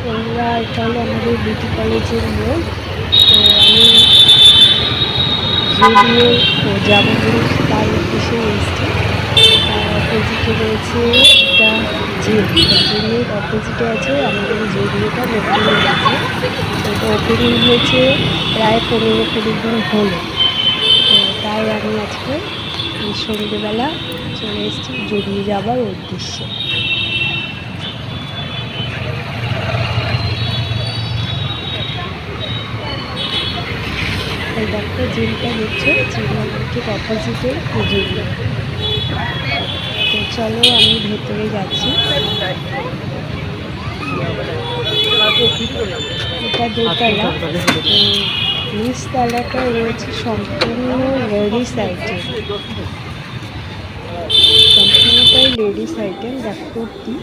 বন্ধুরা, এটা হলো আমাদের বিটি কলেজের মোড়। তো আমি যদিও যাবো বলে তার উদ্দেশ্যে এসেছি। তার অপোজিটে রয়েছে একটা জিমের অপোজিটে আছে আমাদের যদিওটা নতুন হয়েছে। এটা ওপেনিং হয়েছে প্রায় 15-20 দিন হলো। তো তাই আমি আজকে সন্ধ্যেবেলা চলে এসেছি যদিও যাবার উদ্দেশ্যে। এই দেখো জিমটা দেখছো, জিমের ঠিক অপোজিটে জিমটা। তো চলো আমি ভেতরে যাচ্ছি। এটা দোতলা, নিচ তলাটা রয়েছে সম্পূর্ণ লেডিস আইটেম, সম্পূর্ণটাই লেডিস আইটেম। দেখো কুর্তি,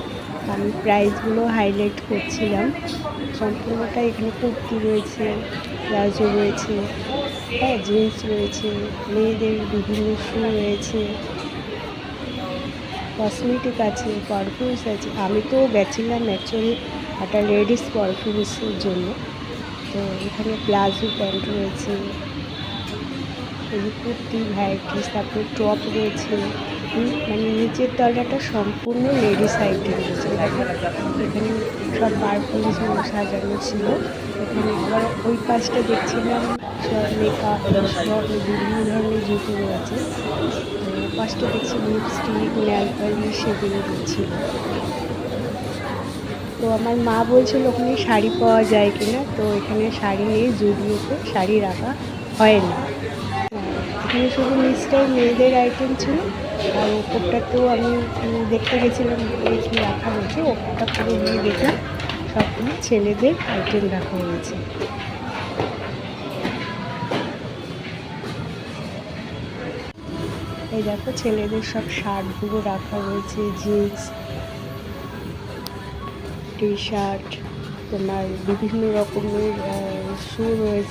আমি প্রাইসগুলো হাইলাইট করছিলাম। সম্পূর্ণটাই এখানে কুর্তি রয়েছে, প্লাজো রয়েছে, হ্যাঁ জিন্স রয়েছে, মেয়েদের বিভিন্ন শু রয়েছে, কসমেটিক আছে, পারফিউমস আছে। আমি তো গেছিলাম অ্যাকচুয়ালি একটা লেডিস পারফিউমসের জন্য। তো এখানে প্লাজো প্যান্ট রয়েছে, এই কুর্তি ভ্যারাইটিস, তারপরে টপ রয়েছে। মানে নিচের তলাটা সম্পূর্ণ লেডিস আইটেম রয়েছে। এখানে সব পারফিউমসগুলো সাজানো ছিল। এখানে আবার ওই পাশটা দেখছিলাম সব মেকআপ, সব বিভিন্ন ধরনের জুতো রয়েছে। পাশটা দেখছি লিপস্টিক, নেল পালিশ সেগুলো দিচ্ছিল। তো আমার মা বলছিল ওখানে শাড়ি পাওয়া যায় কিনা। তো এখানে শাড়ি নেই, যদিওতে শাড়ি রাখা হয় না। এখানে শুধু নিচটাই মেয়েদের আইটেম ছিল, আর ওপরটাতেও আমি দেখতে গেছিলাম কি রাখা হয়েছে। ওপরটা করে নিয়ে দেখলাম সবগুলো ছেলেদের আইটেম রাখা হয়েছে। এই দেখো ছেলেদের সব শার্টগুলো রাখা রয়েছে, জিন্স, টি শার্ট, তোমার বিভিন্ন রকমের শু রয়েছে।